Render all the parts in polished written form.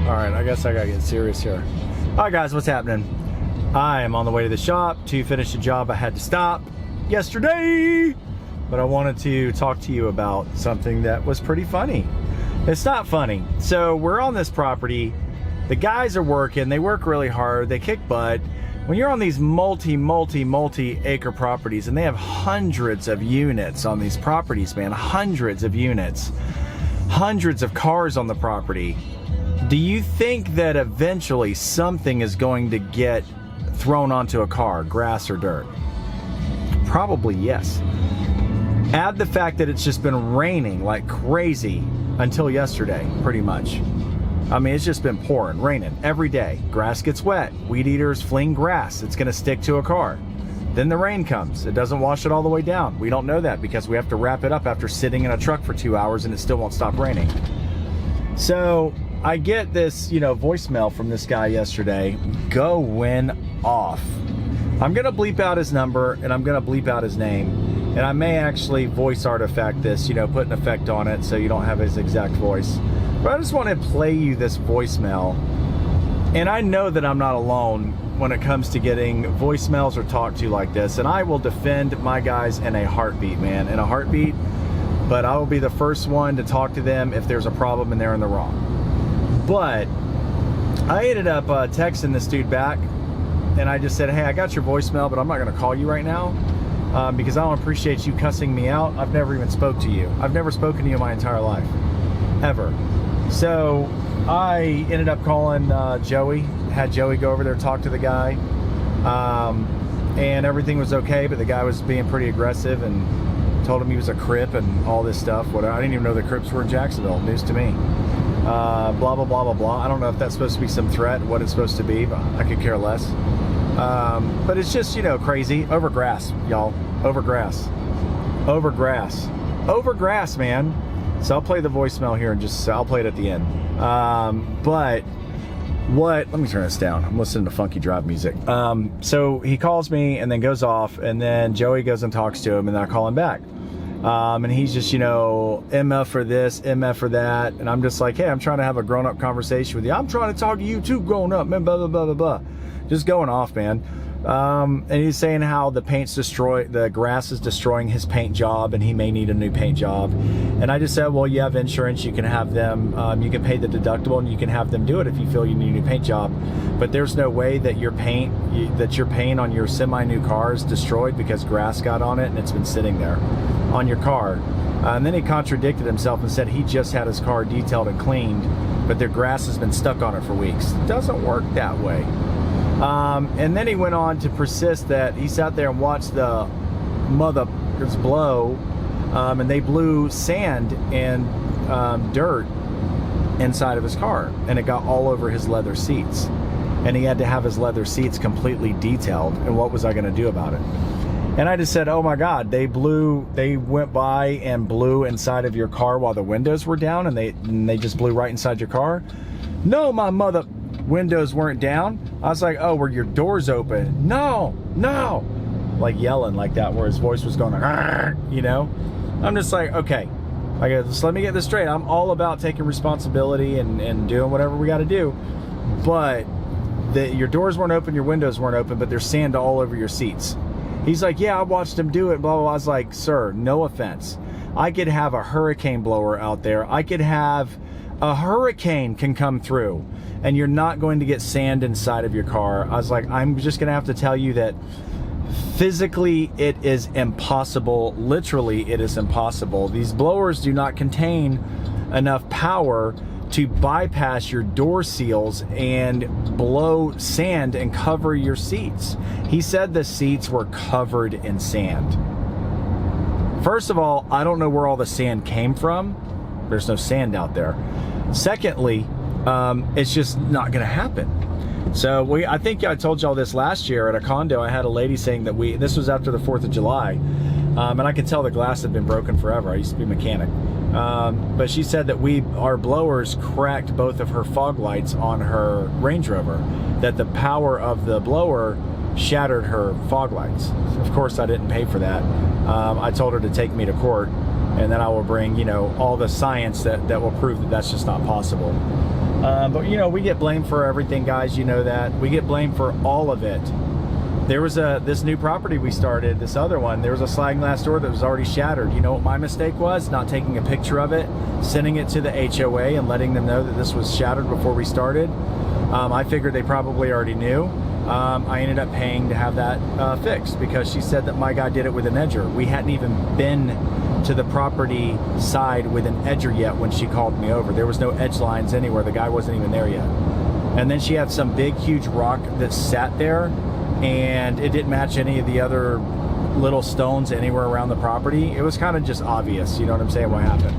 Alright, I guess I gotta get serious here. Alright guys, what's happening? I am on the way to the shop to finish a job I had to stop yesterday, but I wanted to talk to you about something that was pretty funny. It's not funny. So we're on this property, the guys are working, they work really hard, they kick butt. When you're on these multi acre properties and they have hundreds of units on these properties, man, hundreds of units, hundreds of cars on the property, do you think that eventually something is going to get thrown onto a car, grass or dirt? Probably yes. Add the fact that it's just been raining like crazy until yesterday, pretty much. I mean, it's just been pouring, raining every day. Grass gets wet, weed eaters fling grass, it's gonna stick to a car. Then the rain comes, it doesn't wash it all the way down. We don't know that because we have to wrap it up after sitting in a truck for 2 hours and it still won't stop raining. So I get this, voicemail from this guy yesterday, going off. I'm gonna bleep out his number and I'm gonna bleep out his name. And I may actually voice artifact this, put an effect on it so you don't have his exact voice. But I just want to play you this voicemail. And I know that I'm not alone when it comes to getting voicemails or talked to like this. And I will defend my guys in a heartbeat, man, in a heartbeat. But I will be the first one to talk to them if there's a problem and they're in the wrong. But I ended up texting this dude back, and I just said, hey, I got your voicemail, but I'm not gonna call you right now because I don't appreciate you cussing me out. I've never even spoke to you. I've never spoken to you my entire life, ever. So I ended up calling Joey, had Joey go over there, talk to the guy, and everything was okay, but the guy was being pretty aggressive and told him he was a Crip and all this stuff. Whatever. I didn't even know the Crips were in Jacksonville. News to me. Blah, blah, blah, blah, blah. I don't know if that's supposed to be some threat, what it's supposed to be, but I could care less. But it's just, crazy. Over grass, y'all. Over grass. Over grass. Over grass, man. So I'll play the voicemail here and I'll play it at the end. But let me turn this down. I'm listening to funky drive music. So he calls me and then goes off, and then Joey goes and talks to him, and then I call him back. And he's just, MF for this, MF for that. And I'm just like, hey, I'm trying to have a grown-up conversation with you. I'm trying to talk to you too, grown up, man, blah, blah, blah, blah, blah. Just going off, man. And he's saying how the grass is destroying his paint job and he may need a new paint job. And I just said, well, you have insurance, you can have them, you can pay the deductible and you can have them do it if you feel you need a new paint job. But there's no way that your paint on your semi-new car is destroyed because grass got on it and it's been sitting there on your car. And then he contradicted himself and said he just had his car detailed and cleaned, but the grass has been stuck on it for weeks. It doesn't work that way. And then he went on to persist that he sat there and watched the motherfuckers blow, and they blew sand and dirt inside of his car, and it got all over his leather seats. And he had to have his leather seats completely detailed, and what was I going to do about it? And I just said, oh my God, they went by and blew inside of your car while the windows were down, and they just blew right inside your car? No, my mother windows weren't down. I was like, oh, were your doors open? No, like yelling like that, where his voice was going, I'm just like, okay, just let me get this straight. I'm all about taking responsibility and doing whatever we got to do, but your doors weren't open, your windows weren't open, but there's sand all over your seats. He's like, yeah, I watched him do it, blah, blah, blah. I was like, sir, no offense. I could have a hurricane blower out there. I could have a hurricane can come through and you're not going to get sand inside of your car. I was like, I'm just gonna have to tell you that physically it is impossible. Literally, it is impossible. These blowers do not contain enough power to bypass your door seals and blow sand and cover your seats. He said the seats were covered in sand. First of all, I don't know where all the sand came from. There's no sand out there. Secondly, it's just not gonna happen. So I think I told y'all this last year at a condo. I had a lady saying that this was after the 4th of July, and I could tell the glass had been broken forever. I used to be a mechanic. But she said that our blowers cracked both of her fog lights on her Range Rover, that the power of the blower shattered her fog lights. Of course, I didn't pay for that. I told her to take me to court, and then I will bring, you know, all the science that will prove that that's just not possible. But, you know, we get blamed for everything, guys. You know that. We get blamed for all of it. There was this new property we started, this other one, there was a sliding glass door that was already shattered. You know what my mistake was? Not taking a picture of it, sending it to the HOA and letting them know that this was shattered before we started. I figured they probably already knew. I ended up paying to have that fixed because she said that my guy did it with an edger. We hadn't even been to the property side with an edger yet when she called me over. There was no edge lines anywhere. The guy wasn't even there yet. And then she had some big, huge rock that sat there, and it didn't match any of the other little stones anywhere around the property. It was kind of just obvious, you know what I'm saying, what happened.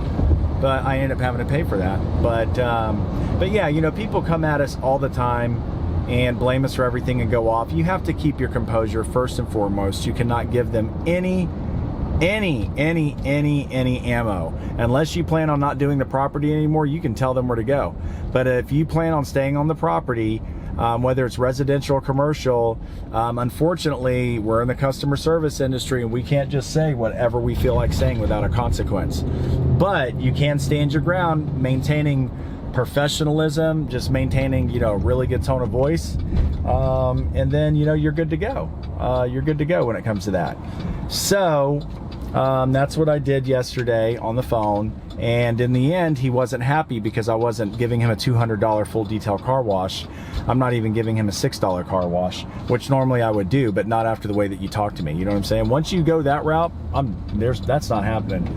But I ended up having to pay for that. But yeah, you know, people come at us all the time and blame us for everything and go off. You have to keep your composure first and foremost. You cannot give them any ammo. Unless you plan on not doing the property anymore, you can tell them where to go. But if you plan on staying on the property, whether it's residential or commercial, unfortunately, we're in the customer service industry and we can't just say whatever we feel like saying without a consequence. But you can stand your ground, maintaining professionalism, just maintaining, you know, a really good tone of voice, and then, you know, you're good to go. You're good to go when it comes to that. So that's what I did yesterday on the phone, and in the end he wasn't happy because I wasn't giving him a $200 full detail car wash. I'm not even giving him a $6 car wash, which normally I would do, but not after the way that you talk to me. You know what I'm saying? Once you go that route, that's not happening.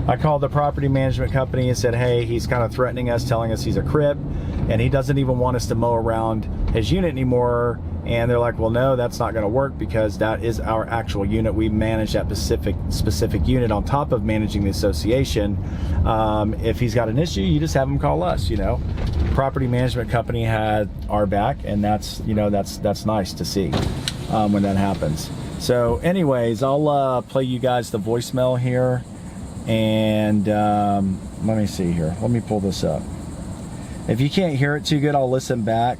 I called the property management company and said, hey, he's kind of threatening us, telling us he's a crip, and he doesn't even want us to mow around his unit anymore. And they're like, well, no, that's not going to work because that is our actual unit. We manage that specific unit on top of managing the association. If he's got an issue, you just have him call us, you know. Property management company had our back, and that's, you know, that's nice to see when that happens. So anyways, I'll play you guys the voicemail here, and let me see here. Let me pull this up. If you can't hear it too good, I'll listen back.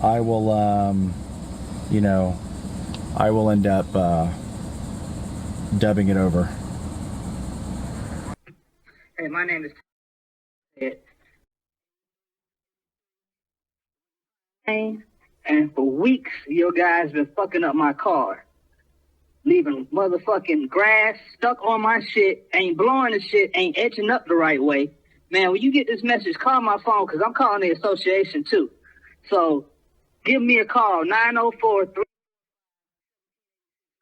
I will you know, I will end up dubbing it over. Hey, my name is and for weeks your guys been fucking up my car, leaving motherfucking grass stuck on my shit, ain't blowing the shit, ain't etching up the right way. Man, when you get this message, call my phone, because I'm calling the association too. So give me a call, 904-3.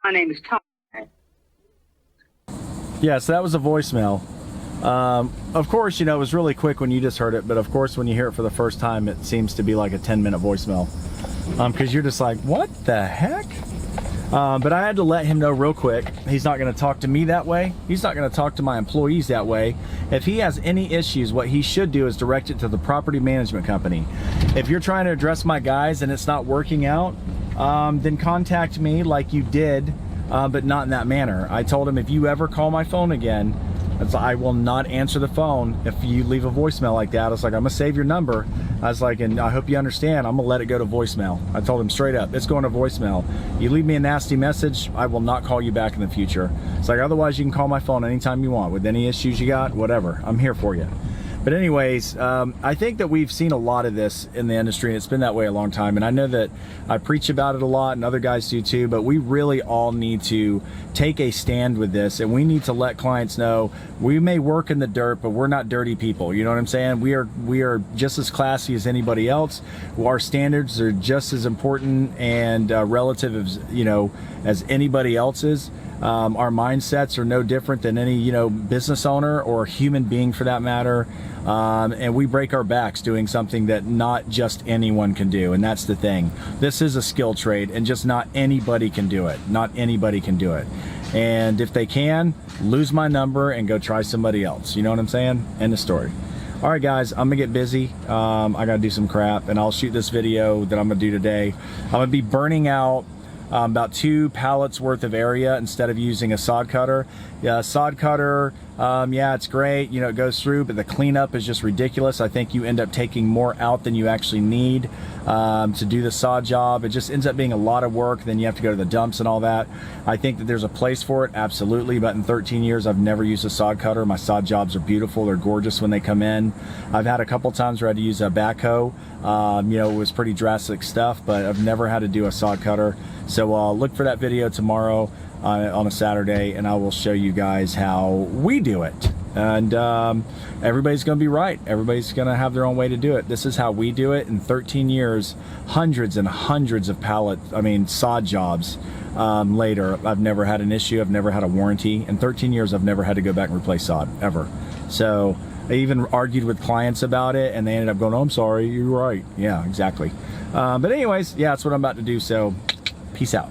My name is Tom. Yeah, so that was a voicemail. Of course, you know, it was really quick when you just heard it, but of course when you hear it for the first time, it seems to be like a 10-minute voicemail. Because you're just like, what the heck? But I had to let him know real quick, he's not going to talk to me that way. He's not going to talk to my employees that way. If he has any issues, what he should do is direct it to the property management company. If you're trying to address my guys and it's not working out, then contact me like you did, but not in that manner. I told him, if you ever call my phone again, I will not answer the phone if you leave a voicemail like that. I was like, I'm gonna save your number. I was like, and I hope you understand, I'm gonna let it go to voicemail. I told him straight up, it's going to voicemail. You leave me a nasty message, I will not call you back in the future. It's like, otherwise you can call my phone anytime you want with any issues you got, whatever. I'm here for you. But anyways, I think that we've seen a lot of this in the industry, and it's been that way a long time. And I know that I preach about it a lot, and other guys do too, but we really all need to take a stand with this, and we need to let clients know we may work in the dirt, but we're not dirty people. You know what I'm saying? We are just as classy as anybody else. Our standards are just as important and relative as, you know, as anybody else's. Our mindsets are no different than any, you know, business owner or human being for that matter. And we break our backs doing something that not just anyone can do. And that's the thing. This is a skill trade, and just not anybody can do it. Not anybody can do it. And if they can, lose my number and go try somebody else. You know what I'm saying? End of story. All right, guys, I'm gonna get busy. I gotta do some crap, and I'll shoot this video that I'm gonna do today. I'm gonna be burning out about 2 pallets worth of area instead of using a sod cutter. Yeah, sod cutter Yeah, it's great. You know, it goes through, but the cleanup is just ridiculous. I think you end up taking more out than you actually need to do the sod job. It just ends up being a lot of work. Then you have to go to the dumps and all that. I think that there's a place for it, absolutely. But in 13 years, I've never used a sod cutter. My sod jobs are beautiful. They're gorgeous when they come in. I've had a couple times where I had to use a backhoe. You know, it was pretty drastic stuff, but I've never had to do a sod cutter. So look for that video tomorrow on a Saturday, and I will show you guys how we do it. And everybody's going to be right. Everybody's going to have their own way to do it. This is how we do it. In 13 years, hundreds and hundreds of sod jobs later, I've never had an issue. I've never had a warranty. In 13 years, I've never had to go back and replace sod, ever. So I even argued with clients about it, and they ended up going, oh, I'm sorry, you're right. Yeah, exactly. But anyways, yeah, that's what I'm about to do. So peace out.